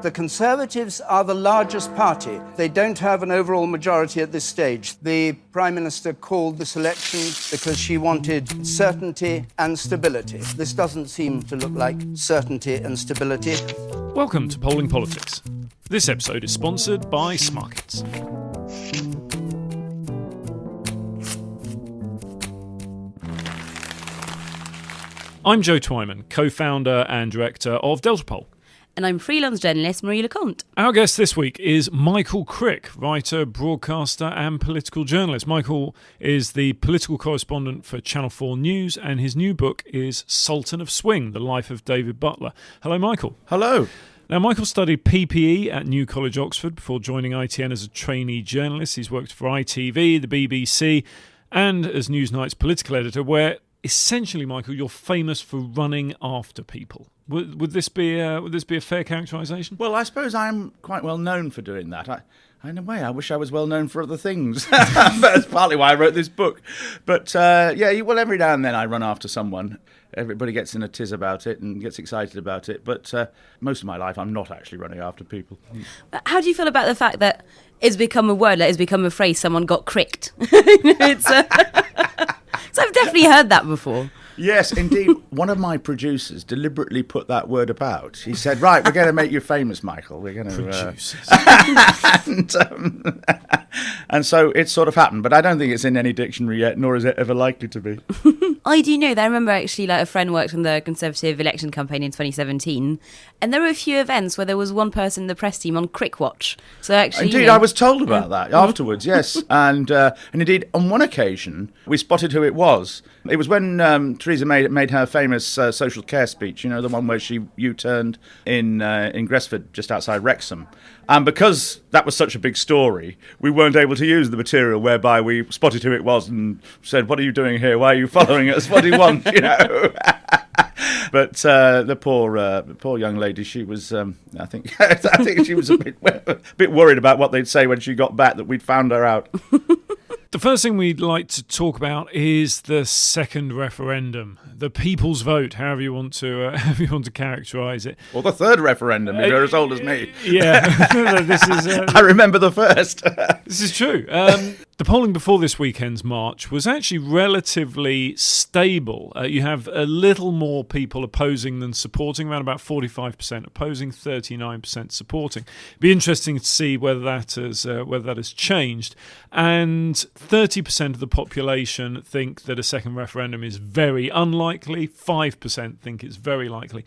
The Conservatives are the largest party. They don't have an overall majority at this stage. The Prime Minister called this election because she wanted certainty and stability. This doesn't seem to look like certainty and stability. Welcome to Polling Politics. This episode is sponsored by Smarkets. I'm Joe Twyman, co-founder and director of Delta Poll. And I'm freelance journalist Marie Lecomte. Our guest this week is Michael Crick, writer, broadcaster and political journalist. Michael is the political correspondent for Channel 4 News, and his new book is Sultan of Swing, The Life of David Butler. Hello, Michael. Hello. Now, Michael studied PPE at New College, Oxford, before joining ITN as a trainee journalist. He's worked for ITV, the BBC, and as Newsnight's political editor, where essentially, Michael, you're famous for running after people. Would this be a fair characterisation? Well, I suppose I'm quite well known for doing that. In a way, I wish I was well known for other things. That's partly why I wrote this book. But every now and then I run after someone. Everybody gets in a tiz about it and gets excited about it. But most of my life, I'm not actually running after people. How do you feel about the fact that it's become a word, it's become a phrase, someone got cricked? So I've definitely heard that before. Yes, indeed. One of my producers deliberately put that word about. He said, right, we're going to make you famous, Michael. We're going to... Producers. And so it's sort of happened, but I don't think it's in any dictionary yet, nor is it ever likely to be. I do know that. I remember actually a friend worked on the Conservative election campaign in 2017, and there were a few events where there was one person in the press team on Crick Watch. So actually, indeed, I was told about that afterwards, yes. And indeed, on one occasion, we spotted who it was. It was when Theresa May made her famous social care speech, you know, the one where she U-turned in Gresford, just outside Wrexham. And because that was such a big story, we weren't able to use the material whereby we spotted who it was and said, what are you doing here? Why are you following us? What do you want? You know. But the poor young lady, she was, I think she was a bit worried about what they'd say when she got back that we'd found her out. The first thing we'd like to talk about is the second referendum, the people's vote, however you want to characterise it. Or the third referendum, if you're as old as me. Yeah, this is. I remember the first. This is true. The polling before this weekend's march was actually relatively stable. You have a little more people opposing than supporting, around about 45% opposing, 39% supporting. Be interesting to see whether that has changed. And 30% of the population think that a second referendum is very unlikely. 5% think it's very likely.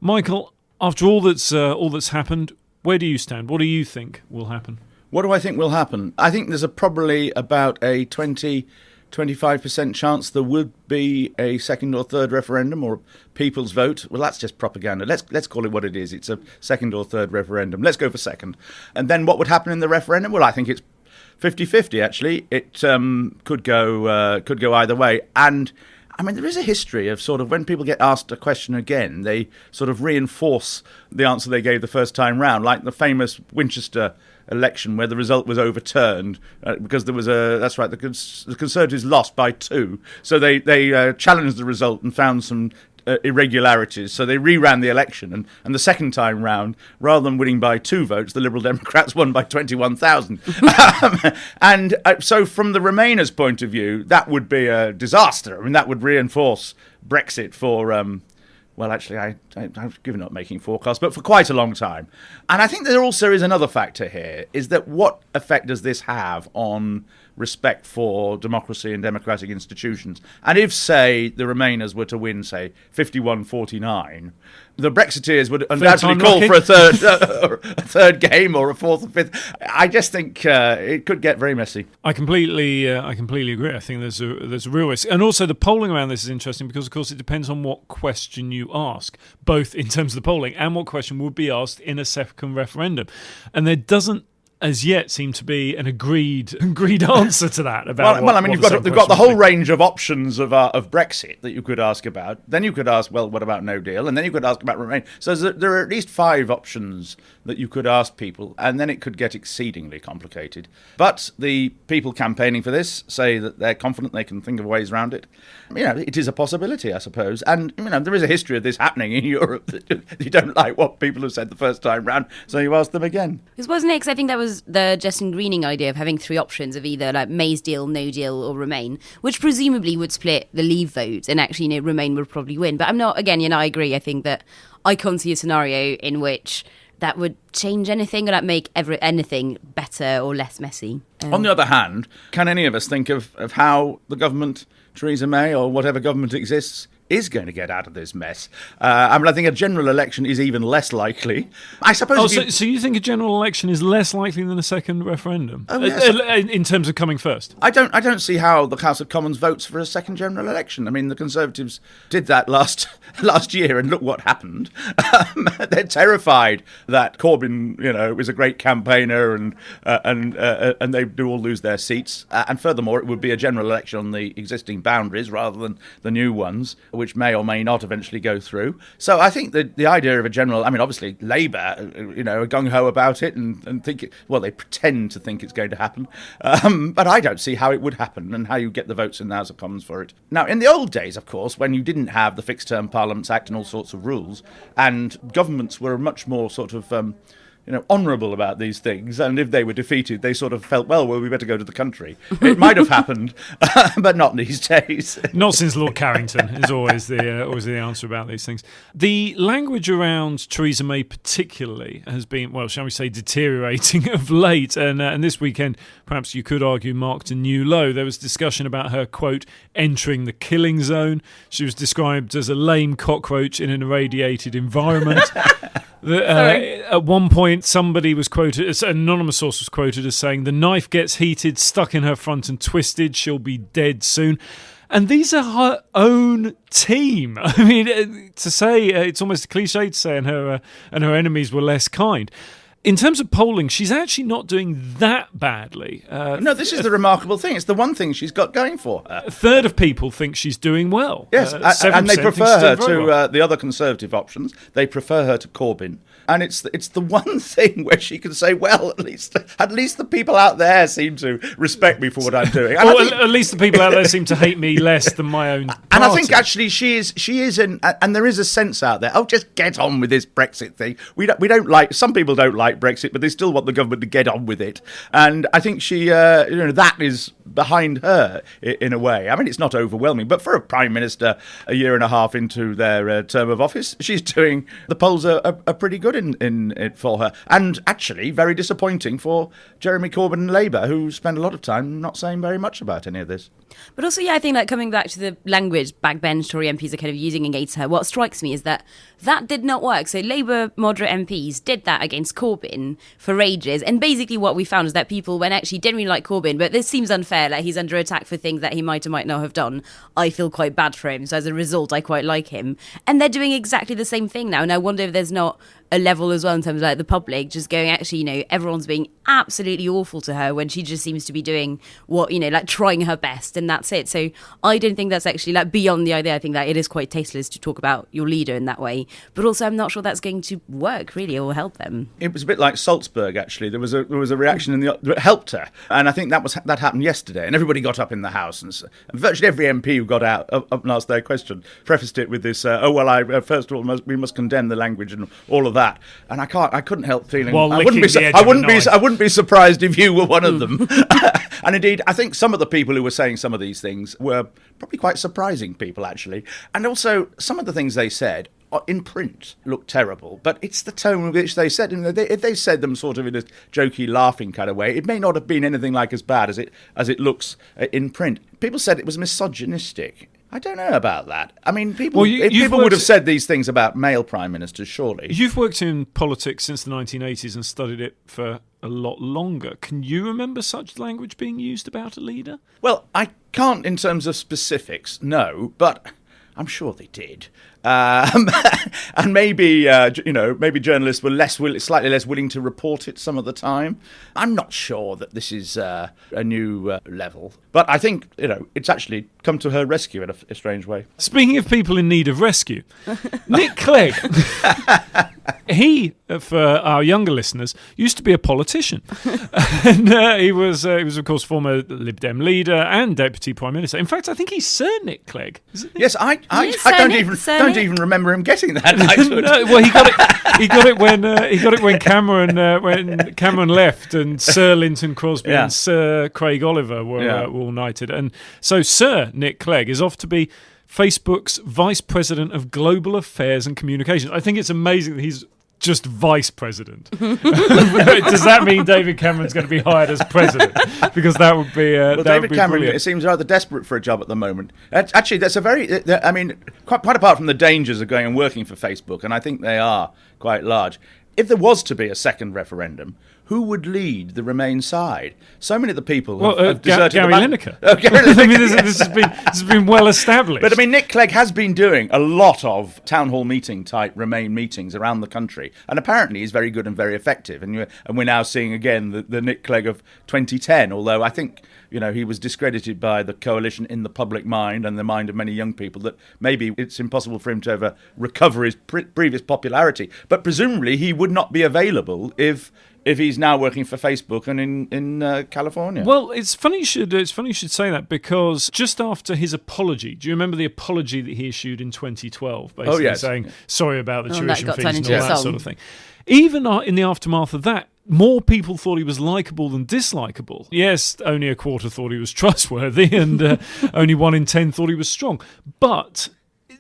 Michael, after all that's happened, where do you stand? What do you think will happen? What do I think will happen? I think there's probably about a 20-25% chance there would be a second or third referendum or a people's vote. Well, that's just propaganda. Let's call it what it is. It's a second or third referendum. Let's go for second. And then what would happen in the referendum? Well, I think it's 50-50, actually. It could go either way. And I mean, there is a history of sort of when people get asked a question again, they sort of reinforce the answer they gave the first time round, like the famous Winchester election where the result was overturned because there was the Conservatives lost by 2. So they challenged the result and found some irregularities, so they reran the election, and the second time round, rather than winning by 2 votes, the Liberal Democrats won by 21,000. So from the Remainers' point of view, that would be a disaster. I mean, that would reinforce Brexit for well, actually, I've given up making forecasts, but for quite a long time. And I think there also is another factor here, is that what effect does this have on respect for democracy and democratic institutions? And if, say, the Remainers were to win, say, 51-49, the Brexiteers would undoubtedly call for a third game or a fourth or fifth. I just think it could get very messy. I completely agree. I think there's a real risk, and also the polling around this is interesting because, of course, it depends on what question you ask, both in terms of the polling and what question would be asked in a second referendum, and there doesn't as yet seem to be an agreed answer to that. About well, I mean, you've got the whole range of options of Brexit that you could ask about. Then you could ask, well, what about no deal? And then you could ask about Remain. So there are at least 5 options that you could ask people, and then it could get exceedingly complicated. But the people campaigning for this say that they're confident they can think of ways around it. It is a possibility, I suppose. And, there is a history of this happening in Europe, that you don't like what people have said the first time round, so you ask them again. Because wasn't it, because I think that was the Justin Greening idea of having 3 options of either like May's deal, no deal or Remain, which presumably would split the Leave vote, and actually Remain would probably win. But I'm not, again, I agree. I think that I can't see a scenario in which that would change anything or make anything better or less messy. On the other hand, can any of us think of how the government, Theresa May or whatever government exists, is going to get out of this mess? I think a general election is even less likely. I suppose. So you think a general election is less likely than a second referendum? Oh, yes. In terms of coming first? I don't see how the House of Commons votes for a second general election. I mean, the Conservatives did that last year, and look what happened. They're terrified that Corbyn, is a great campaigner, and they do all lose their seats. And furthermore, it would be a general election on the existing boundaries rather than the new ones, which may or may not eventually go through. So I think the idea of a general, obviously Labour, are gung-ho about it and think, they pretend to think it's going to happen. But I don't see how it would happen and how you get the votes in the House of Commons for it. Now, in the old days, of course, when you didn't have the Fixed Term Parliaments Act and all sorts of rules, and governments were much more sort of honourable about these things, and if they were defeated, they sort of felt, well, we better go to the country. It might have happened, but not these days. Not since Lord Carrington is always the answer about these things. The language around Theresa May particularly has been, well, shall we say, deteriorating of late, and this weekend, perhaps you could argue, marked a new low. There was discussion about her, quote, entering the killing zone. She was described as a lame cockroach in an irradiated environment. At one point, somebody was quoted, an anonymous source was quoted as saying, "The knife gets heated, stuck in her front and twisted. She'll be dead soon." And these are her own team. I mean, to say it's almost a cliche to say, and her enemies were less kind. In terms of polling, she's actually not doing that badly. No, this is the remarkable thing. It's the one thing she's got going for her. A third of people think she's doing well. Yes, and they prefer her to the other Conservative options. They prefer her to Corbyn. And it's the one thing where she can say, well, at least the people out there seem to respect me for what I'm doing. And at least the people out there seem to hate me less than my own party. And I think actually she is and there is a sense out there. Oh, just get on with this Brexit thing. We don't like, some people don't like Brexit, but they still want the government to get on with it. And I think she, that is behind her in a way. I mean, it's not overwhelming, but for a Prime Minister a year and a half into their term of office, the polls are pretty good in it for her. And actually very disappointing for Jeremy Corbyn and Labour, who spend a lot of time not saying very much about any of this. But also, I think coming back to the language backbench Tory MPs are kind of using against her, what strikes me is that did not work. So Labour moderate MPs did that against Corbyn for ages. And basically what we found is that people, when actually didn't really like Corbyn, but this seems unfair, like he's under attack for things that he might or might not have done, I feel quite bad for him. So as a result, I quite like him. And they're doing exactly the same thing now. And I wonder if there's not a level as well in terms of the public just going, actually, everyone's being absolutely awful to her when she just seems to be doing what, trying her best, and that's it. So I don't think that's actually beyond the idea. I think that it is quite tasteless to talk about your leader in that way, but also I'm not sure that's going to work really or help them. It was a bit like Salzburg, actually. There was a reaction that helped her, and I think that happened yesterday, and everybody got up in the House, and virtually every MP who got out up and asked their question prefaced it with this, first of all, we must condemn the language and all of that. And I couldn't help feeling. I wouldn't be surprised if you were one of them. And indeed, I think some of the people who were saying some of these things were probably quite surprising people, actually. And also, some of the things they said in print looked terrible, but it's the tone in which they said them. If they said them sort of in a jokey, laughing kind of way, it may not have been anything like as bad as it looks in print. People said it was misogynistic. I don't know about that. I mean, people would have said these things about male prime ministers, surely. You've worked in politics since the 1980s and studied it for a lot longer. Can you remember such language being used about a leader? Well, I can't in terms of specifics, no, but I'm sure they did. And maybe maybe journalists were slightly less willing to report it some of the time. I'm not sure that this is a new level, but I think it's actually come to her rescue in a strange way. Speaking of people in need of rescue, Nick Clegg, he, for our younger listeners, used to be a politician, and he was of course former Lib Dem leader and deputy prime minister. In fact, I think he's Sir Nick Clegg. Yes, I don't even remember him getting that. No, well, he got it when Cameron left, and Sir Linton Crosby and Sir Craig Oliver were all knighted, and so Sir Nick Clegg is off to be Facebook's Vice President of Global Affairs and Communications. I think it's amazing that he's just Vice President. Does that mean David Cameron's going to be hired as President? Because that would be David Cameron, brilliant. It seems rather desperate for a job at the moment. Actually, that's quite apart from the dangers of going and working for Facebook, and I think they are quite large. If there was to be a second referendum, who would lead the Remain side? So many of the people have deserted Gary Lineker. Oh, Gary Lineker. I mean, this has been well established. But I mean, Nick Clegg has been doing a lot of town hall meeting type Remain meetings around the country, and apparently he's very good and very effective. And we're now seeing again the Nick Clegg of 2010. Although I think he was discredited by the coalition in the public mind and the mind of many young people, that maybe it's impossible for him to ever recover his previous popularity. But presumably he would not be available if he's now working for Facebook and in California. Well, it's funny you should say that, because just after his apology, do you remember the apology that he issued in 2012, basically saying sorry about the tuition fees and all that sort of thing? Even in the aftermath of that, more people thought he was likeable than dislikable. Yes, only a quarter thought he was trustworthy, and only 1 in 10 thought he was strong. But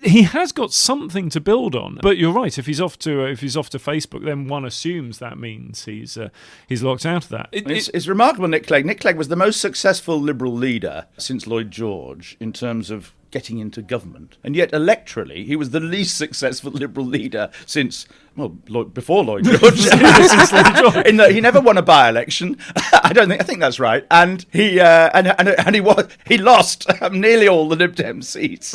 he has got something to build on. But you're right. If he's off to Facebook, then one assumes that means he's locked out of that. It's remarkable. Nick Clegg was the most successful Liberal leader since Lloyd George in terms of getting into government, and yet electorally he was the least successful Liberal leader since before Lloyd George. In that he never won a by-election. I think that's right, and he lost nearly all the Lib Dem seats.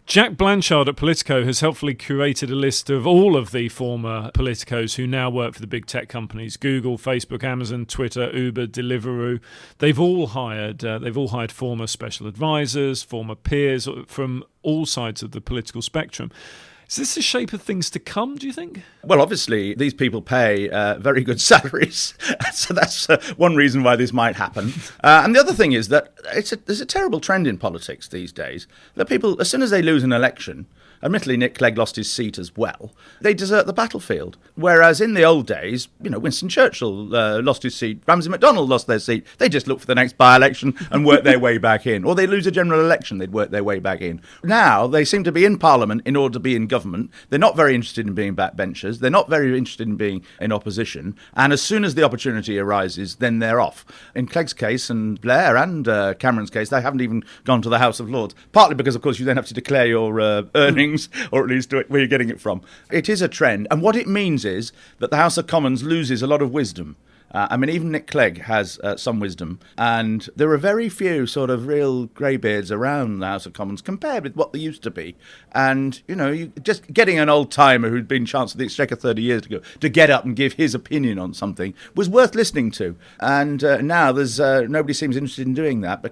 Jack Blanchard at Politico has helpfully curated a list of all of the former politicos who now work for the big tech companies: Google, Facebook, Amazon, Twitter, Uber, Deliveroo. They've all hired former special advisors, former peers from all sides of the political spectrum. Is this the shape of things to come, do you think? Well, obviously, these people pay very good salaries, so that's one reason why this might happen. And the other thing is that there's a terrible trend in politics these days that people, as soon as they lose an election, admittedly Nick Clegg lost his seat as well, they desert the battlefield. Whereas in the old days, Winston Churchill lost his seat, Ramsay MacDonald lost their seat, they just looked for the next by-election and worked their way back in. Or they lose a general election, they'd work their way back in. Now, they seem to be in Parliament in order to be in government. They're not very interested in being backbenchers. They're not very interested in being in opposition. And as soon as the opportunity arises, then they're off. In Clegg's case, and Blair and Cameron's case, they haven't even gone to the House of Lords. Partly because, of course, you then have to declare your earnings, or at least where you're getting it from. It is a trend, and what it means is that the House of Commons loses a lot of wisdom. Even Nick Clegg has some wisdom, and there are very few sort of real greybeards around the House of Commons compared with what there used to be. And, you just getting an old-timer who'd been Chancellor of the Exchequer 30 years ago to get up and give his opinion on something was worth listening to. And now there's nobody seems interested in doing that,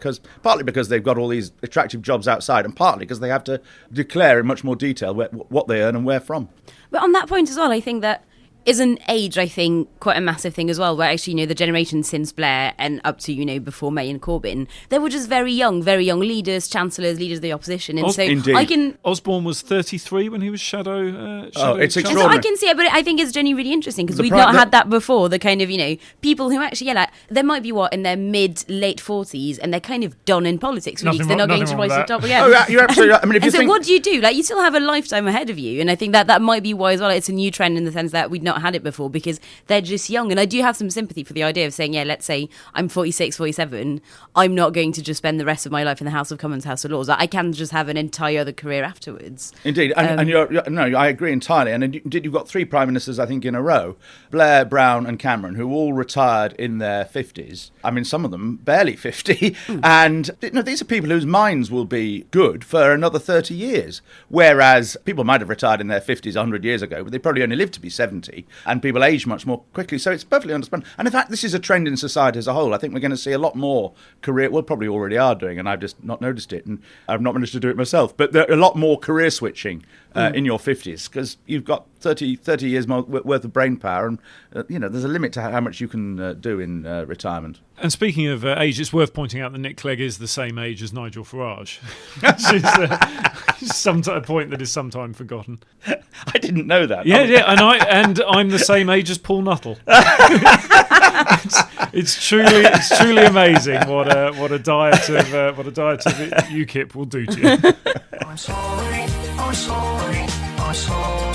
partly because they've got all these attractive jobs outside, and partly because they have to declare in much more detail what they earn and where from. But on that point as well, I think that isn't age, I think, quite a massive thing as well, where actually, the generation since Blair and up to, before May and Corbyn, they were just very young leaders, chancellors, leaders of the opposition. And indeed. Osborne was 33 when he was shadow it's extraordinary. So I can see it, but I think it's genuinely really interesting because we've not had that before. The kind of, people who actually, they might be in their late 40s and they're kind of done in politics, really, because they're not going to rise to the top again. Oh, yeah, you're absolutely right. So what do you do? You still have a lifetime ahead of you. And I think that might be why as well it's a new trend in the sense that we'd not not had it before because they're just young. And I do have some sympathy for the idea of saying, yeah, let's say I'm 46, 47. I'm not going to just spend the rest of my life in the House of Commons, House of Lords. I can just have an entire other career afterwards. Indeed. And no, I agree entirely. And indeed, you've got three prime ministers, I think, in a row, Blair, Brown and Cameron, who all retired in their 50s. I mean, some of them barely 50. And these are people whose minds will be good for another 30 years. Whereas people might have retired in their 50s 100 years ago, but they probably only lived to be 70. And people age much more quickly. So it's perfectly understandable. And in fact, this is a trend in society as a whole. I think we're going to see a lot more probably already are doing, and I've just not noticed it. And I've not managed to do it myself. But there are a lot more career switching in your 50s because you've got 30 years more worth of brain power. And, there's a limit to how much you can do in retirement. And speaking of age, it's worth pointing out that Nick Clegg is the same age as Nigel Farage, which is a point that is sometimes forgotten. I didn't know that. Yeah, and I'm the same age as Paul Nuttall. It's truly amazing what a diet of UKIP will do to you. I'm sorry, I'm sorry, I'm so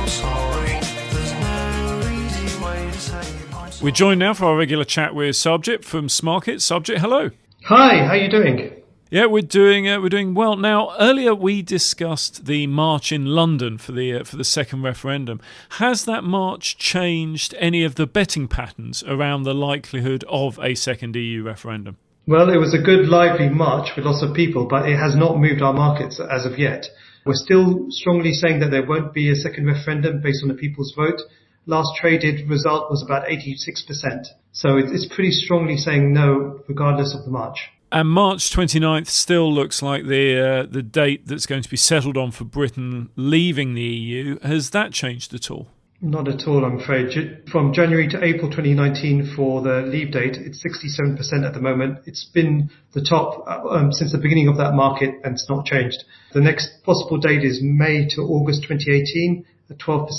sorry. There's no easy way to say I'm sorry. We're joined now for our regular chat with Subject from Smarket. Subject, hello. Hi, how are you doing? Yeah, we're doing well. Now, earlier we discussed the march in London for the second referendum. Has that march changed any of the betting patterns around the likelihood of a second EU referendum? Well, it was a good, lively march with lots of people, but it has not moved our markets as of yet. We're still strongly saying that there won't be a second referendum based on the people's vote. Last traded result was about 86%. So it's pretty strongly saying no, regardless of the march. And March 29th still looks like the date that's going to be settled on for Britain leaving the EU. Has that changed at all? Not at all, I'm afraid. From January to April 2019 for the leave date, it's 67% at the moment. It's been the top since the beginning of that market, and it's not changed. The next possible date is May to August 2018 at 12%,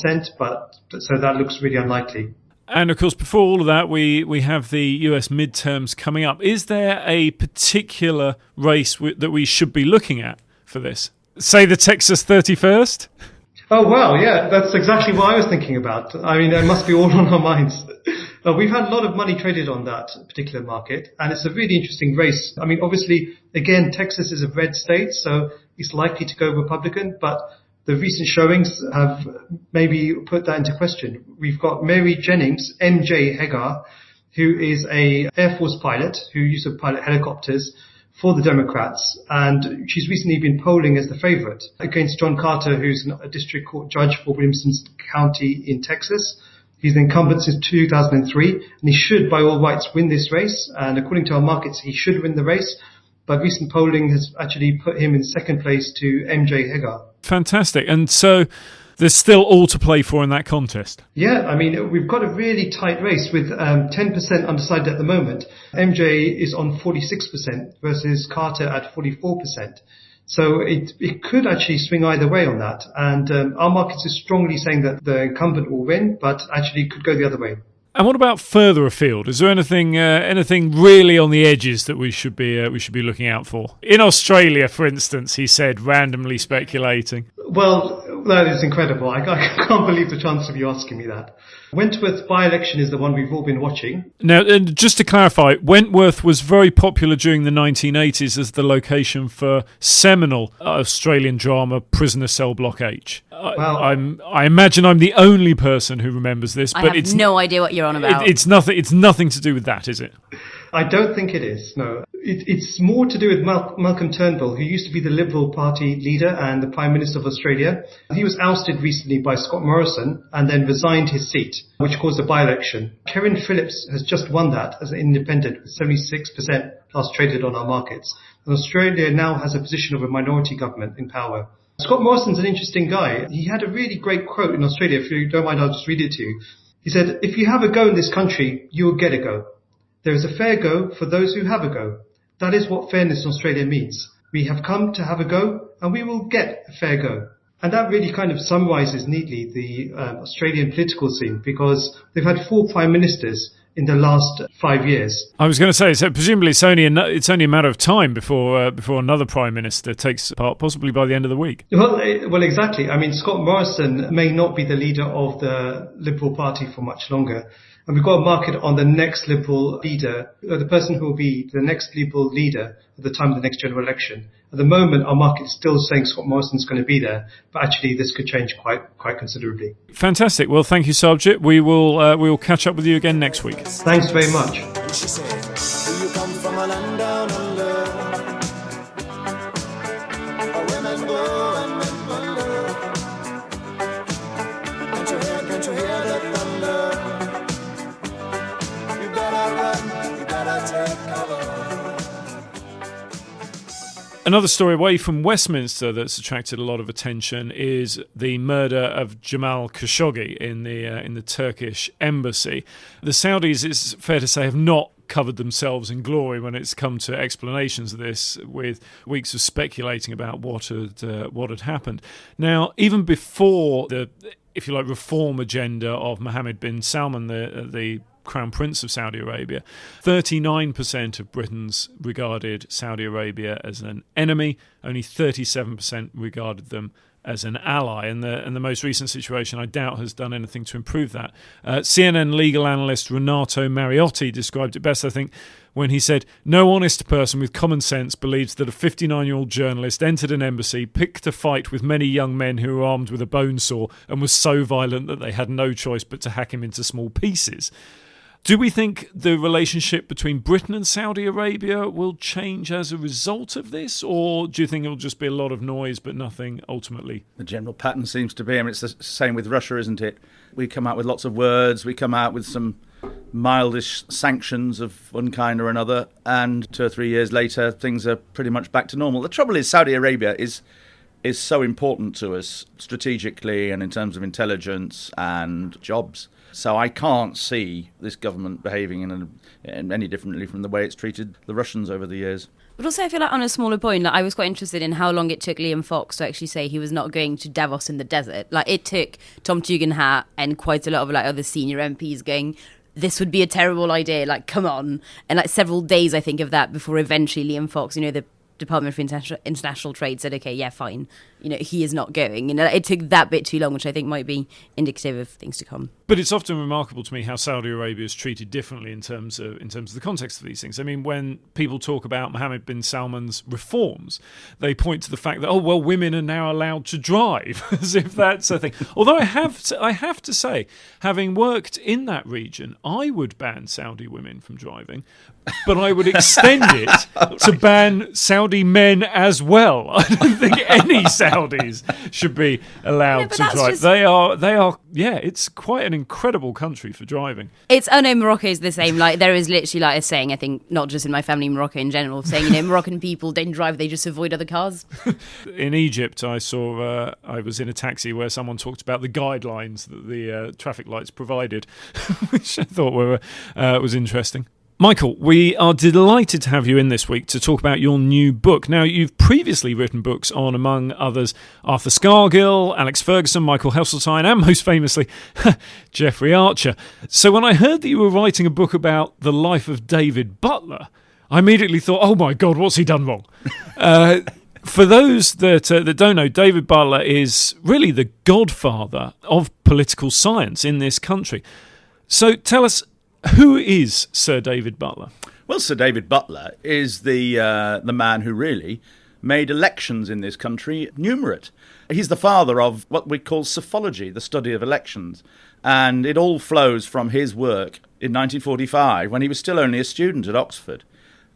so that looks really unlikely. And of course, before all of that, we have the US midterms coming up. Is there a particular race that we should be looking at for this? Say the Texas 31st? Oh, wow, yeah, that's exactly what I was thinking about. I mean, it must be all on our minds. We've had a lot of money traded on that particular market, and it's a really interesting race. I mean, obviously, again, Texas is a red state, so it's likely to go Republican, but the recent showings have maybe put that into question. We've got Mary Jennings, MJ Hagar, who is a Air Force pilot who used to pilot helicopters for the Democrats, and she's recently been polling as the favourite against John Carter, who's a district court judge for Williamson County in Texas. He's the incumbent since 2003, and he should, by all rights, win this race. And according to our markets, he should win the race. But recent polling has actually put him in second place to MJ Hagar. Fantastic. And so there's still all to play for in that contest. Yeah, I mean, we've got a really tight race with 10% undecided at the moment. MJ is on 46% versus Carter at 44%. So it could actually swing either way on that. And our markets is strongly saying that the incumbent will win, but actually it could go the other way. And what about further afield? Is there anything really on the edges that we should be looking out for? In Australia, for instance, he said, randomly speculating. Well, that is incredible. I can't believe the chance of you asking me that. Wentworth by-election is the one we've all been watching. Now, and just to clarify, Wentworth was very popular during the 1980s as the location for seminal Australian drama Prisoner Cell Block H. Well, I imagine I'm the only person who remembers this, but I have no idea what you're on about. It's nothing to do with that, is it? I don't think it is, no. It's more to do with Malcolm Turnbull, who used to be the Liberal Party leader and the Prime Minister of Australia. He was ousted recently by Scott Morrison and then resigned his seat, which caused a by-election. Kevin Phillips has just won that as an independent with 76% last traded on our markets. And Australia now has a position of a minority government in power. Scott Morrison's an interesting guy. He had a really great quote in Australia. If you don't mind, I'll just read it to you. He said, "If you have a go in this country, you will get a go. There is a fair go for those who have a go. That is what fairness in Australia means. We have come to have a go, and we will get a fair go." And that really kind of summarises neatly the Australian political scene, because they've had 4 prime ministers in the last 5 years. I was going to say, so presumably it's only a matter of time before another Prime Minister takes part, possibly by the end of the week. Well, exactly. I mean, Scott Morrison may not be the leader of the Liberal Party for much longer. And we've got a market on the next Liberal leader, the person who will be the next Liberal leader at the time of the next general election. At the moment, our market is still saying Scott Morrison's going to be there, but actually this could change quite considerably. Fantastic. Well, thank you, Sarabjit. We will catch up with you again next week. Thanks very much. And she said, do you come from a land down under? Where women go and men wonder. Can't you hear the thunder? You better run, you better take cover. Another story away from Westminster that's attracted a lot of attention is the murder of Jamal Khashoggi in the Turkish embassy. The Saudis, it's fair to say, have not covered themselves in glory when it's come to explanations of this, with weeks of speculating about what had happened. Now, even before the, if you like, reform agenda of Mohammed bin Salman, the Crown Prince of Saudi Arabia, 39% of Britons regarded Saudi Arabia as an enemy, only 37% regarded them as an ally, and the most recent situation, I doubt, has done anything to improve that. CNN legal analyst Renato Mariotti described it best, I think, when he said, no honest person with common sense believes that a 59-year-old journalist entered an embassy, picked a fight with many young men who were armed with a bone saw, and was so violent that they had no choice but to hack him into small pieces. Do we think the relationship between Britain and Saudi Arabia will change as a result of this, or do you think it'll just be a lot of noise but nothing ultimately? The general pattern seems to be, I mean, it's the same with Russia, isn't it? We come out with lots of words, we come out with some mildish sanctions of one kind or another, and 2 or 3 years later, things are pretty much back to normal. The trouble is Saudi Arabia is so important to us strategically and in terms of intelligence and jobs. So I can't see this government behaving in any differently from the way it's treated the Russians over the years. But also, I feel like on a smaller point, like I was quite interested in how long it took Liam Fox to actually say he was not going to Davos in the desert. Like, it took Tom Tugendhat and quite a lot of like other senior MPs going, this would be a terrible idea, like, come on. And like several days, I think, of that before eventually Liam Fox, the Department for International Trade said, okay, yeah, fine. He is not going. It took that bit too long, which I think might be indicative of things to come. But it's often remarkable to me how Saudi Arabia is treated differently in terms of the context of these things. I mean, when people talk about Mohammed bin Salman's reforms, they point to the fact that, women are now allowed to drive, as if that's a thing. Although I have to say, having worked in that region, I would ban Saudi women from driving, but I would extend it to ban Saudi men as well. I don't think any Saudis should be allowed to drive. They are. Yeah, it's quite an incredible country for driving. Morocco is the same. Like, there is literally like a saying, I think, not just in my family, Morocco in general, saying, Moroccan people don't drive, they just avoid other cars. In Egypt, I was in a taxi where someone talked about the guidelines that the traffic lights provided, which I thought was interesting. Michael, we are delighted to have you in this week to talk about your new book. Now, you've previously written books on, among others, Arthur Scargill, Alex Ferguson, Michael Heseltine, and most famously, Jeffrey Archer. So when I heard that you were writing a book about the life of David Butler, I immediately thought, oh my God, what's he done wrong? For those that don't know, David Butler is really the godfather of political science in this country. So tell us, who is Sir David Butler? Well, Sir David Butler is the man who really made elections in this country numerate. He's the father of what we call psephology, the study of elections. And it all flows from his work in 1945, when he was still only a student at Oxford.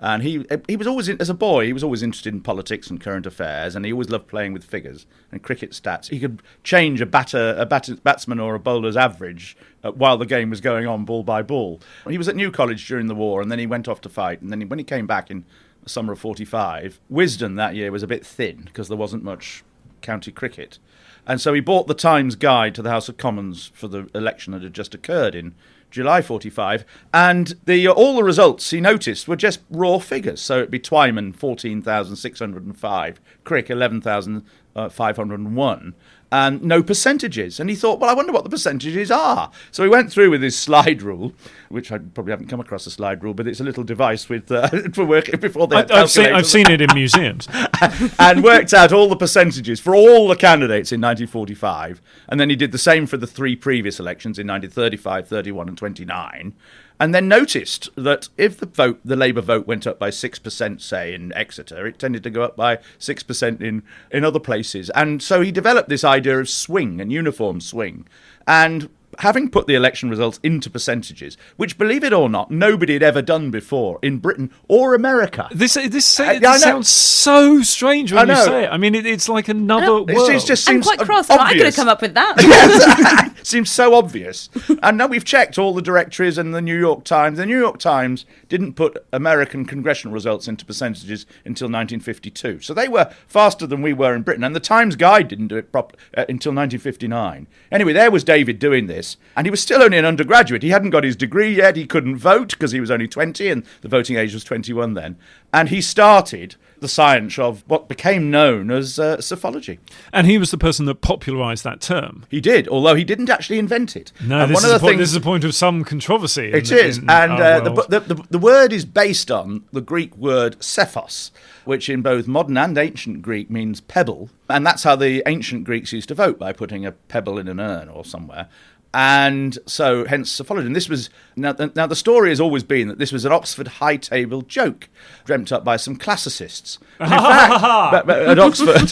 And he was always, as a boy, he was always interested in politics and current affairs, and he always loved playing with figures and cricket stats. He could change a batsman or a bowler's average while the game was going on, ball by ball. He was at New College during the war, and then he went off to fight. And then when he came back in the summer of 45, Wisden that year was a bit thin because there wasn't much county cricket. And so he bought the Times Guide to the House of Commons for the election that had just occurred in July 45, and all the results he noticed were just raw figures. So it'd be Twyman 14,605, Crick 11,501, and no percentages. And he thought, well, I wonder what the percentages are. So he went through with his slide rule, which I probably haven't come across a slide rule, but it's a little device with for working before they had I've seen it in museums. and worked out all the percentages for all the candidates in 1945. And then he did the same for the three previous elections in 1935, 31 and 29. And then noticed that if the Labour vote went up by 6%, say, in Exeter, it tended to go up by 6% in other places. And so he developed this idea of swing and uniform swing. And having put the election results into percentages, which, believe it or not, nobody had ever done before in Britain or America. This sounds so strange when you say it. I mean, it's like another world. It just seems I'm quite cross. obvious. I could have come up with that. Yes. Seems so obvious. And now we've checked all the directories and the New York Times. The New York Times didn't put American congressional results into percentages until 1952. So they were faster than we were in Britain. And the Times Guide didn't do it until 1959. Anyway, there was David doing this. And he was still only an undergraduate. He hadn't got his degree yet. He couldn't vote because he was only 20 and the voting age was 21 then. And he started the science of what became known as psephology. And he was the person that popularised that term. He did, although he didn't actually invent it. No, this is a point of some controversy. It is. The word is based on the Greek word sephos, which in both modern and ancient Greek means pebble. And that's how the ancient Greeks used to vote, by putting a pebble in an urn or somewhere. And so, hence, psephology. And this was now. The story has always been that this was an Oxford high table joke, dreamt up by some classicists. And in fact, at Oxford,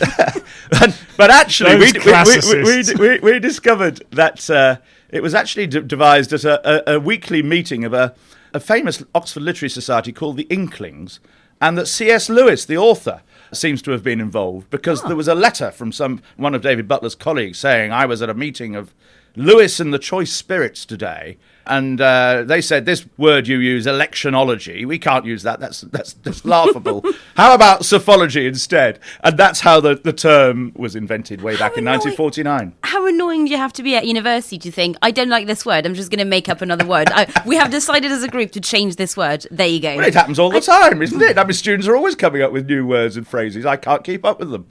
but actually, we discovered that it was actually devised at a weekly meeting of a famous Oxford Literary Society called the Inklings, and that C.S. Lewis, the author, seems to have been involved because there was a letter from one of David Butler's colleagues saying, I was at a meeting of Lewis and the Choice Spirits today, and they said, this word you use, electionology, we can't use that, that's laughable. How about psephology instead? And that's how the term was invented way back in 1949. How annoying do you have to be at university to think, I don't like this word, I'm just going to make up another word. We have decided as a group to change this word. There you go. Well, it happens all the time, isn't it? I mean, students are always coming up with new words and phrases. I can't keep up with them.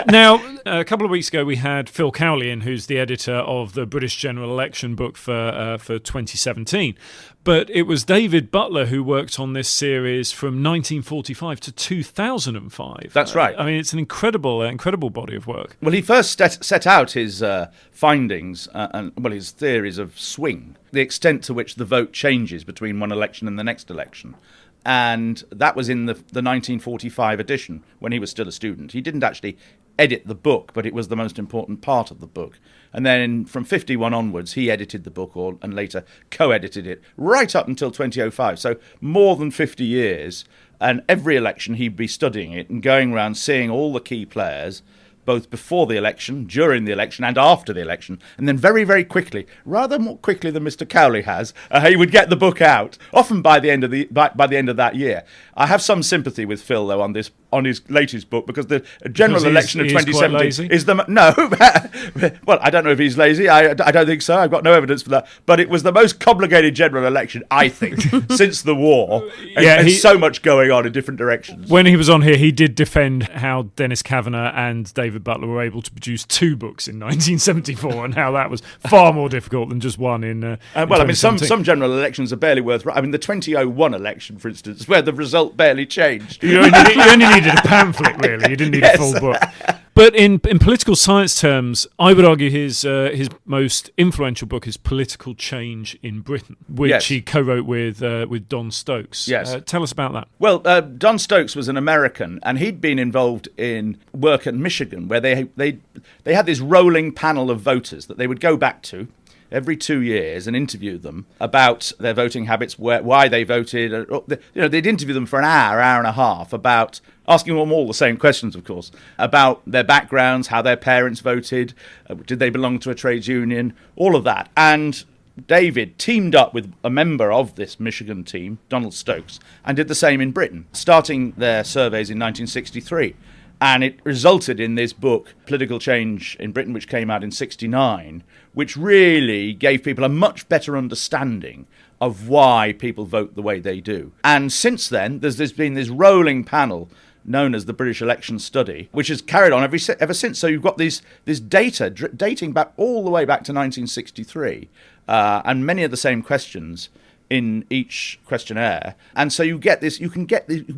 Now, a couple of weeks ago, we had Phil Cowley in, who's the editor of the British General Election book for 2017. But it was David Butler who worked on this series from 1945 to 2005. That's right. I mean, it's an incredible body of work. Well, he first set out his findings and his theories of swing, the extent to which the vote changes between one election and the next election. And that was in the 1945 edition when he was still a student. He didn't actually edit the book, but it was the most important part of the book. And then from 51 onwards, he edited the book and later co-edited it right up until 2005. So more than 50 years. And every election, he'd be studying it and going around seeing all the key players, both before the election, during the election, and after the election. And then very, very quickly, rather more quickly than Mr. Cowley has, he would get the book out, often by the end of that year. I have some sympathy with Phil, though, on his latest book, because the general election of 2017 is the... No, well, I don't know if he's lazy. I don't think so. I've got no evidence for that. But it was the most complicated general election, I think, since the war. And so much going on in different directions. When he was on here, he did defend how Dennis Kavanagh and David Butler were able to produce two books in 1974 and how that was far more difficult than just one in well, I mean, some general elections are barely worth... I mean, the 2001 election, for instance, where the result barely changed. You only needed a pamphlet, really. You didn't need a full book. But in political science terms, I would argue his most influential book is Political Change in Britain, which he co-wrote with Don Stokes. Yes. Tell us about that. Well, Don Stokes was an American, and he'd been involved in work at Michigan, where they had this rolling panel of voters that they would go back to every 2 years and interview them about their voting habits, why they voted. They'd interview them for an hour and a half about asking them all the same questions, of course, about their backgrounds, how their parents voted, did they belong to a trades union, all of that. And David teamed up with a member of this Michigan team, Donald Stokes, and did the same in Britain, starting their surveys in 1963. And it resulted in this book, Political Change in Britain, which came out in 1969, which really gave people a much better understanding of why people vote the way they do. And since then, there's been this rolling panel known as the British Election Study, which has carried on ever since. So you've got this data dating back all the way back to 1963, and many of the same questions in each questionnaire. And so you can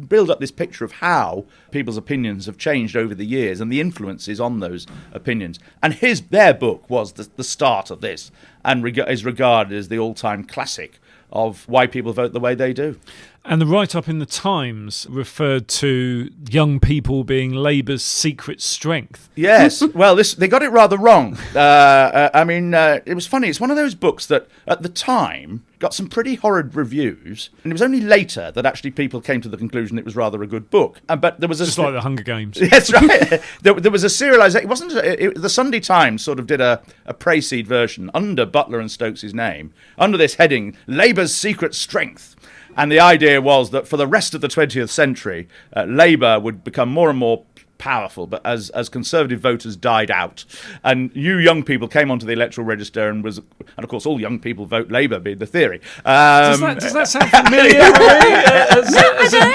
build up this picture of how people's opinions have changed over the years and the influences on those opinions. And their book was the start of this, and is regarded as the all-time classic of why people vote the way they do. And the write-up in the Times referred to young people being Labour's secret strength. Yes, well, they got it rather wrong. It was funny. It's one of those books that, at the time, got some pretty horrid reviews, and it was only later that actually people came to the conclusion it was rather a good book. But there was just like the Hunger Games. That's right. there was a serialisation. It wasn't. The Sunday Times sort of did a pre-seed version under Butler and Stokes' name, under this heading, Labour's Secret Strength. And the idea was that for the rest of the 20th century, Labour would become more and more powerful, but as Conservative voters died out, and you young people came onto the electoral register, and of course all young people vote Labour, being the theory. Does that sound familiar?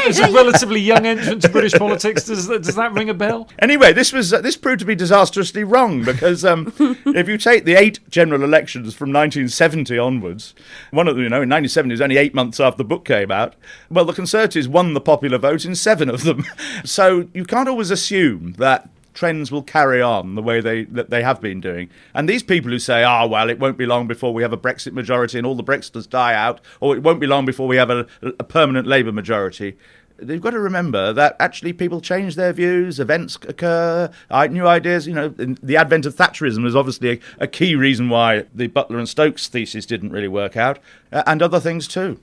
As a relatively young entrant to British politics, does that ring a bell? Anyway, this proved to be disastrously wrong, because if you take the 8 general elections from 1970 onwards, one of them, in 1970 was only 8 months after the book came out. Well, the Conservatives won the popular vote in 7 of them, so you can't always assume that trends will carry on the way they have been doing. And these people who say, well, it won't be long before we have a Brexit majority and all the Brexiters die out, or it won't be long before we have a permanent Labour majority, they've got to remember that actually people change their views, events occur, new ideas. The advent of Thatcherism is obviously a key reason why the Butler and Stokes thesis didn't really work out, and other things too.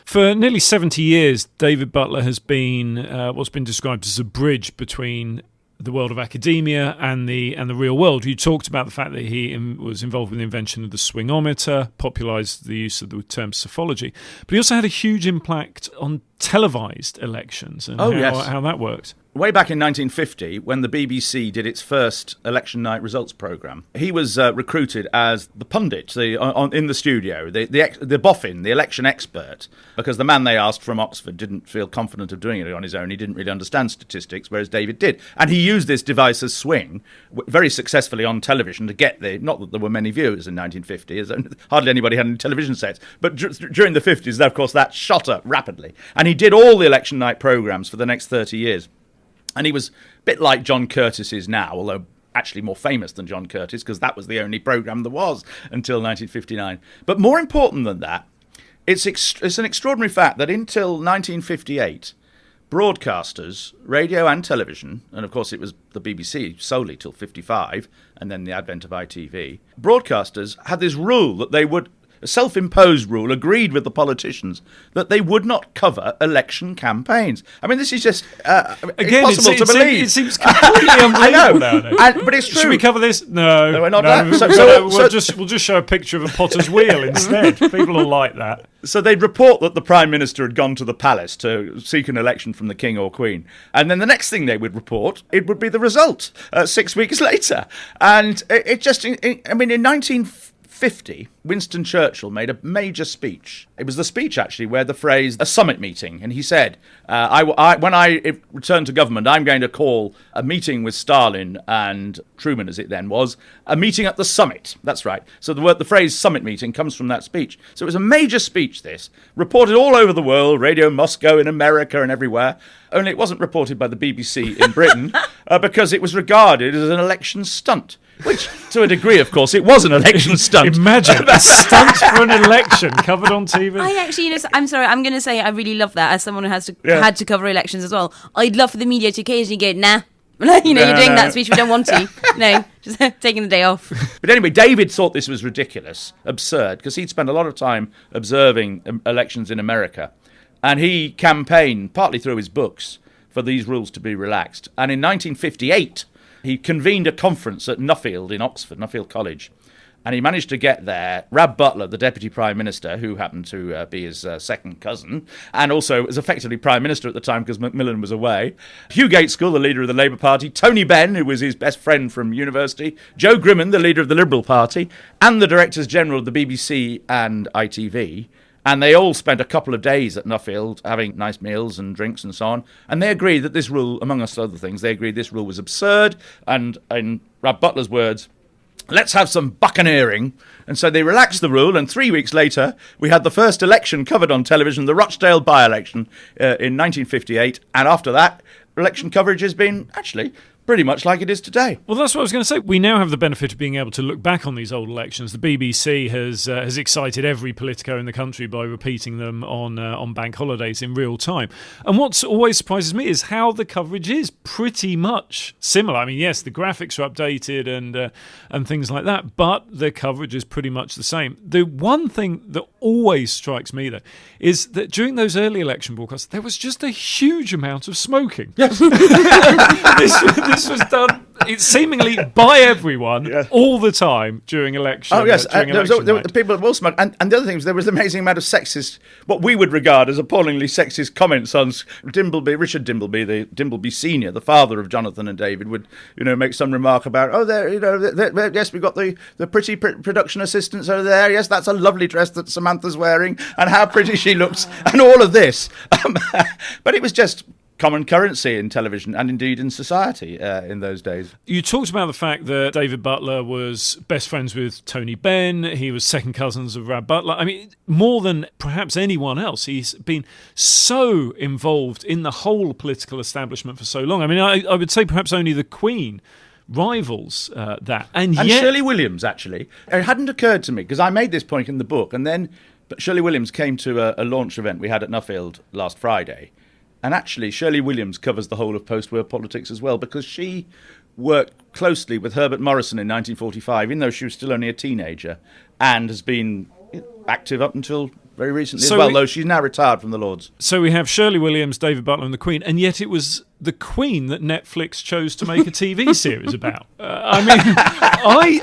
For nearly 70 years, David Butler has been what's been described as a bridge between the world of academia and the real world. You talked about the fact that he was involved with the invention of the swingometer, popularised the use of the term psephology, but he also had a huge impact on televised elections and how that worked. Way back in 1950, when the BBC did its first election night results programme, he was recruited as the pundit in the studio, the boffin, the election expert, because the man they asked from Oxford didn't feel confident of doing it on his own. He didn't really understand statistics, whereas David did. And he used this device as swing very successfully on television to get not that there were many viewers in 1950, as hardly anybody had any television sets, but during the 50s, of course, that shot up rapidly. And he did all the election night programmes for the next 30 years. And he was a bit like John Curtis is now, although actually more famous than John Curtis, because that was the only programme there was until 1959. But more important than that, it's an extraordinary fact that until 1958, broadcasters, radio and television, and of course it was the BBC solely till 55, and then the advent of ITV, broadcasters had this rule that they would, a self-imposed rule agreed with the politicians, that they would not cover election campaigns. I mean, this is just impossible to believe. It seems completely unbelievable nowadays. But it's true. Should we cover this? No, we're not. We'll just show a picture of a potter's wheel instead. People will like that. So they'd report that the Prime Minister had gone to the palace to seek an election from the King or Queen. And then the next thing they would report, it would be the result 6 weeks later. And in 1950, Winston Churchill made a major speech. It was the speech, actually, where the phrase, a summit meeting. And he said, when I return to government, I'm going to call a meeting with Stalin and Truman, as it then was, a meeting at the summit. That's right. So the phrase summit meeting comes from that speech. So it was a major speech, this, reported all over the world, Radio Moscow in America and everywhere. Only it wasn't reported by the BBC in Britain because it was regarded as an election stunt. Which, to a degree, of course, it was an election stunt. Imagine a stunt for an election covered on TV. I actually, I'm sorry, I'm going to say I really love that as someone who had to cover elections as well. I'd love for the media to occasionally go, nah. You're doing that speech, we don't want to. No, just taking the day off. But anyway, David thought this was ridiculous, absurd, because he'd spent a lot of time observing elections in America. And he campaigned, partly through his books, for these rules to be relaxed. And in 1958... he convened a conference at Nuffield in Oxford, Nuffield College, and he managed to get there Rab Butler, the Deputy Prime Minister, who happened to be his second cousin, and also was effectively Prime Minister at the time because Macmillan was away, Hugh Gaitskell, the leader of the Labour Party, Tony Benn, who was his best friend from university, Joe Grimond, the leader of the Liberal Party, and the Directors General of the BBC and ITV. And they all spent a couple of days at Nuffield having nice meals and drinks and so on. And they agreed that this rule, among other things, they agreed this rule was absurd. And in Rab Butler's words, let's have some buccaneering. And so they relaxed the rule, and 3 weeks later, we had the first election covered on television, the Rochdale by-election in 1958. And after that, election coverage has been actually pretty much like it is today. Well, that's what I was going to say. We now have the benefit of being able to look back on these old elections. The BBC has excited every Politico in the country by repeating them on bank holidays in real time. And what always surprises me is how the coverage is pretty much similar. I mean, yes, the graphics are updated and things like that, but the coverage is pretty much the same. The one thing that always strikes me, though, is that during those early election broadcasts, there was just a huge amount of smoking. Yes. This was done seemingly by everyone all the time during election. Oh, yes. During There election were night. people that will smoke. And the other thing is there was an amazing amount of sexist, what we would regard as appallingly sexist comments on Richard Dimbleby, the Dimbleby Senior, the father of Jonathan and David, would, make some remark about, yes, we've got the pretty production assistants over there. Yes, that's a lovely dress that Samantha's wearing and how pretty she looks and all of this. But it was just common currency in television and indeed in society in those days. You talked about the fact that David Butler was best friends with Tony Benn. He was second cousins of Rab Butler. I mean, more than perhaps anyone else, he's been so involved in the whole political establishment for so long. I mean, I would say perhaps only the Queen rivals that. And yet Shirley Williams, actually. It hadn't occurred to me, because I made this point in the book, and then Shirley Williams came to a launch event we had at Nuffield last Friday. And actually, Shirley Williams covers the whole of post-war politics as well, because she worked closely with Herbert Morrison in 1945, even though she was still only a teenager, and has been active up until very recently as well, though she's now retired from the Lords. So we have Shirley Williams, David Butler and the Queen, and yet it was the Queen that Netflix chose to make a TV series about. I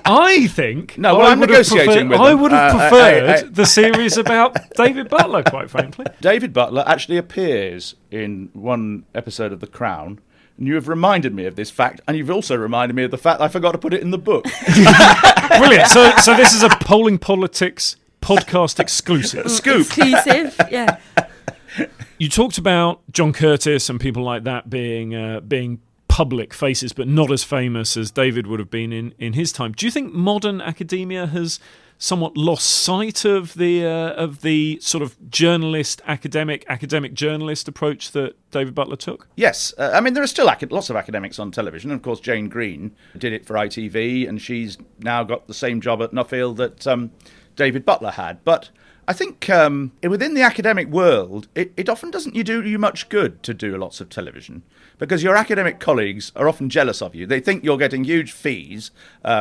think... No, well, I'm negotiating with them. I would have preferred the series about David Butler, quite frankly. David Butler actually appears in one episode of The Crown, and you have reminded me of this fact, and you've also reminded me of the fact I forgot to put it in the book. Brilliant. So this is a Polling Politics podcast exclusive. Scoop. Exclusive, yeah. You talked about John Curtis and people like that being public faces, but not as famous as David would have been in his time. Do you think modern academia has somewhat lost sight of the sort of academic journalist approach that David Butler took? Yes. I mean, there are still lots of academics on television. Of course, Jane Green did it for ITV, and she's now got the same job at Nuffield that David Butler had. But I think within the academic world, it often doesn't do you much good to do lots of television, because your academic colleagues are often jealous of you. They think you're getting huge fees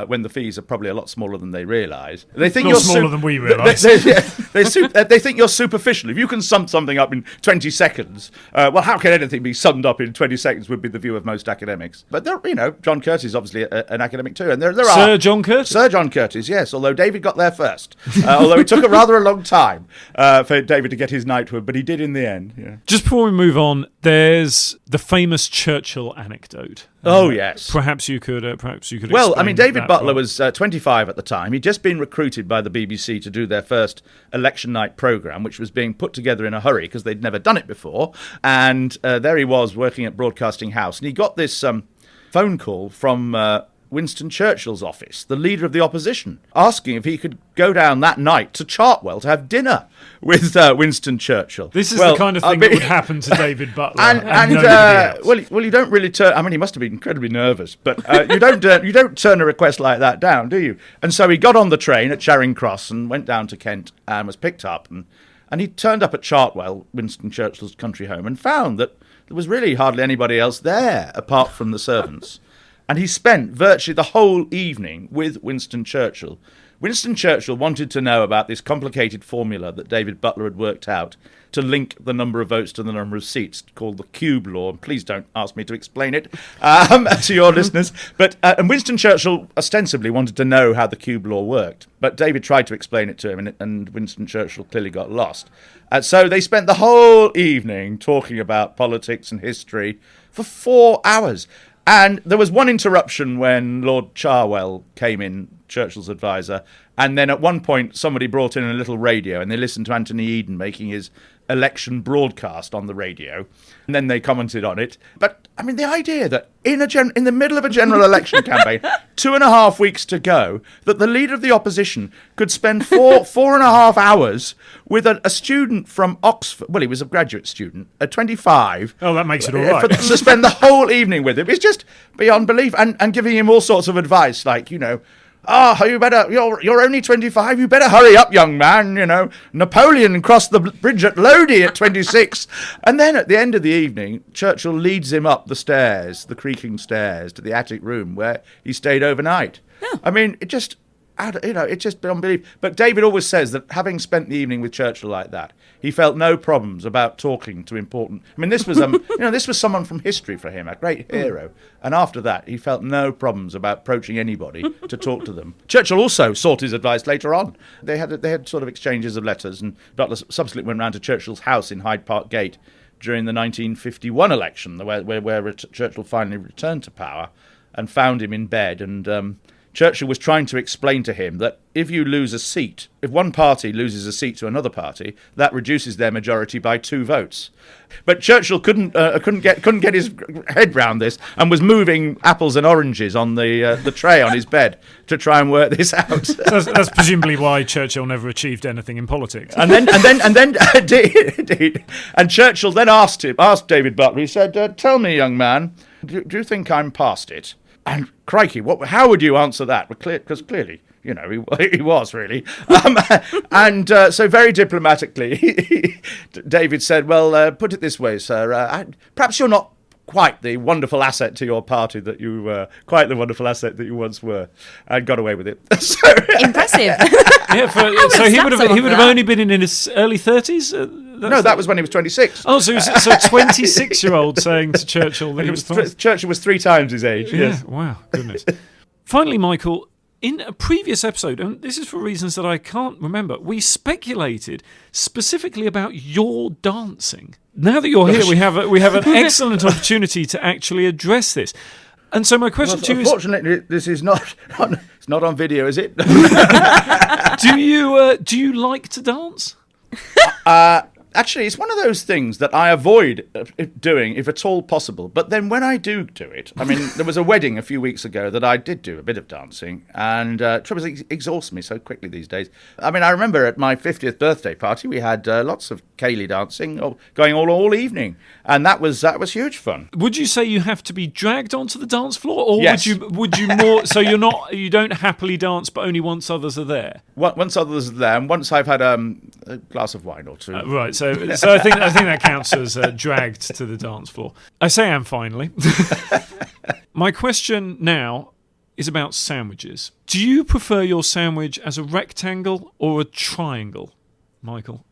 when the fees are probably a lot smaller than they realise. They think you're smaller than we realise. They think you're superficial. If you can sum something up in 20 seconds, well, how can anything be summed up in 20 seconds would be the view of most academics. But John Curtis is obviously an academic too, and there are Sir John Curtis. Sir John Curtis, yes. Although David got there first, although it took a rather a long time for David to get his knighthood, but he did in the end. Yeah. Just before we move on, there's the famous Churchill anecdote. Oh yes. Perhaps you could. Well, I mean, David that Butler part. was 25 at the time. He'd just been recruited by the BBC to do their first election night programme, which was being put together in a hurry because they'd never done it before. And there he was working at Broadcasting House, and he got this phone call from Winston Churchill's office, the leader of the opposition, asking if he could go down that night to Chartwell to have dinner with Winston Churchill. This is the kind of thing that would happen to David Butler and nobody else. Well, you don't really turn. I mean, he must have been incredibly nervous, but you don't turn a request like that down, do you? And so he got on the train at Charing Cross and went down to Kent and was picked up, and he turned up at Chartwell, Winston Churchill's country home, and found that there was really hardly anybody else there apart from the servants. And he spent virtually the whole evening with Winston Churchill. Winston Churchill wanted to know about this complicated formula that David Butler had worked out to link the number of votes to the number of seats, called the cube law. And please don't ask me to explain it to your listeners. But and Winston Churchill ostensibly wanted to know how the cube law worked. But David tried to explain it to him, and Winston Churchill clearly got lost. So they spent the whole evening talking about politics and history for 4 hours. And there was one interruption when Lord Charwell came in, Churchill's advisor, And then at one point, somebody brought in a little radio and they listened to Anthony Eden making his election broadcast on the radio. And then they commented on it. But, I mean, the idea that in the middle of a general election campaign, 2.5 weeks to go, that the leader of the opposition could spend 4.5 hours with a student from Oxford. Well, he was a graduate student, at 25. Oh, that makes it all right. To spend the whole evening with him. It's just beyond belief. And giving him all sorts of advice, like, you know, you're only 25, you better hurry up, young man, you know. Napoleon crossed the bridge at Lodi at 26. And then at the end of the evening, Churchill leads him up the creaking stairs to the attic room where he stayed overnight. Oh. I mean, it's just beyond belief. But David always says that having spent the evening with Churchill like that, he felt no problems about talking to important. I mean, this was this was someone from history for him, a great hero. And after that, he felt no problems about approaching anybody to talk to them. Churchill also sought his advice later on. They had sort of exchanges of letters, and Butler subsequently went round to Churchill's house in Hyde Park Gate during the 1951 election, where Churchill finally returned to power, and found him in bed. And Churchill was trying to explain to him that if you lose a seat, if one party loses a seat to another party, that reduces their majority by 2 votes. But Churchill couldn't get his head round this, and was moving apples and oranges on the tray on his bed to try and work this out. That's presumably why Churchill never achieved anything in politics. And then, indeed. And Churchill then asked David Butler. He said, "Tell me, young man, do you think I'm past it?" And crikey, how would you answer that? Because clearly, you know, he was really. So very diplomatically, David said, "Well, put it this way, sir. Perhaps you're not quite the wonderful asset to your party that you were, quite the wonderful asset that you once were," and got away with it. Impressive. Yeah, so he would have only been in his early 30s. No, that was when he was 26. Oh, so 26-year-old saying to Churchill that he was Churchill was 3 times his age. Yeah, yes. Wow, goodness. Finally, Michael, in a previous episode, and this is for reasons that I can't remember, we speculated specifically about your dancing. Now that you're here, we have an excellent opportunity to actually address this. And so my question to you is... Unfortunately, this is not on video, is it? Do you like to dance? Actually, it's one of those things that I avoid doing if at all possible. But then when I do it, I mean, there was a wedding a few weeks ago that I did do a bit of dancing, and it exhausts me so quickly these days. I mean, I remember at my 50th birthday party, we had lots of ceilidh dancing going all evening, and that was huge fun. Would you say you have to be dragged onto the dance floor, or yes. would you more? So you don't happily dance, but only once others are there. Once others are there, and once I've had a glass of wine or 2. Right. So I think that counts as dragged to the dance floor. I say am finally. My question now is about sandwiches. Do you prefer your sandwich as a rectangle or a triangle, Michael?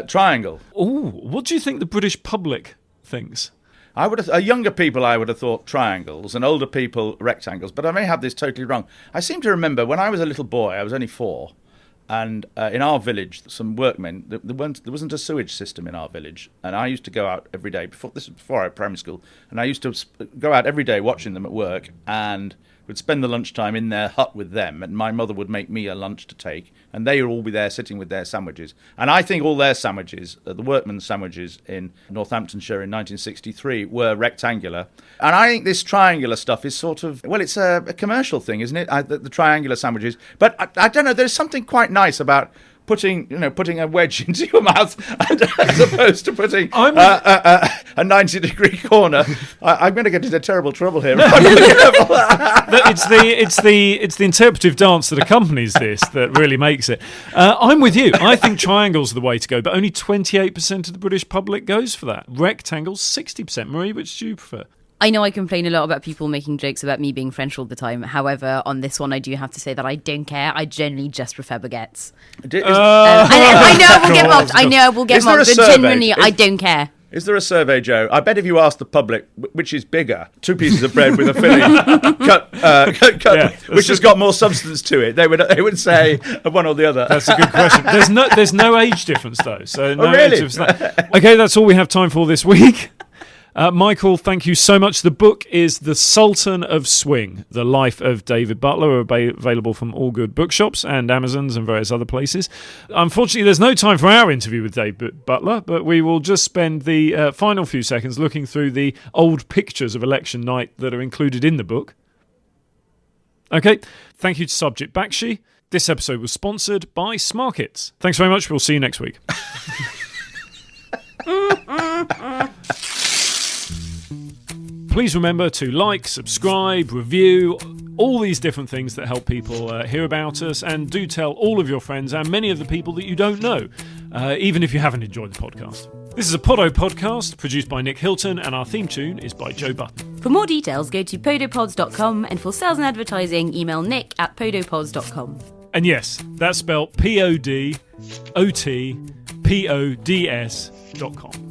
Triangle. Oh, what do you think the British public thinks? Younger people, I would have thought triangles, and older people rectangles. But I may have this totally wrong. I seem to remember when I was a little boy, I was only 4. And in our village, some workmen, there wasn't a sewage system in our village. And I used to go out every day, this was before I was primary school, and I used to go out every day watching them at work, and would spend the lunchtime in their hut with them, and my mother would make me a lunch to take, and they would all be there sitting with their sandwiches. And I think all their sandwiches, the workmen's sandwiches in Northamptonshire in 1963, were rectangular. And I think this triangular stuff is sort of, well, it's a commercial thing, isn't it? The triangular sandwiches. But I don't know, there's something quite nice about putting a wedge into your mouth as opposed to putting a 90-degree corner. I'm going to get into terrible trouble here. It's the interpretive dance that accompanies this that really makes it. I'm with you. I think triangles are the way to go, but only 28% of the British public goes for that. Rectangles, 60%. Marie, which do you prefer? I know I complain a lot about people making jokes about me being French all the time. However, on this one, I do have to say that I don't care. I generally just prefer baguettes. I know I will get mocked. I know I will get mocked, but genuinely, I don't care. Is there a survey, Joe? I bet if you ask the public which is bigger, 2 pieces of bread with a filling cut, which has got more substance to it, they would say one or the other. That's a good question. There's no age difference though. So no really? age difference. Okay, that's all we have time for this week. Michael, thank you so much. The book is The Sultan of Swing, The Life of David Butler, available from all good bookshops and Amazons and various other places. Unfortunately, there's no time for our interview with David Butler, but we will just spend the final few seconds looking through the old pictures of election night that are included in the book. Okay, thank you to Subject Bakshi. This episode was sponsored by Smarkets. Thanks very much. We'll see you next week. Please remember to like, subscribe, review, all these different things that help people hear about us, and do tell all of your friends and many of the people that you don't know, even if you haven't enjoyed the podcast. This is a Poddo podcast produced by Nick Hilton, and our theme tune is by Joe Button. For more details, go to podopods.com, and for sales and advertising, email nick@podopods.com. And yes, that's spelled PODOTPODS.com.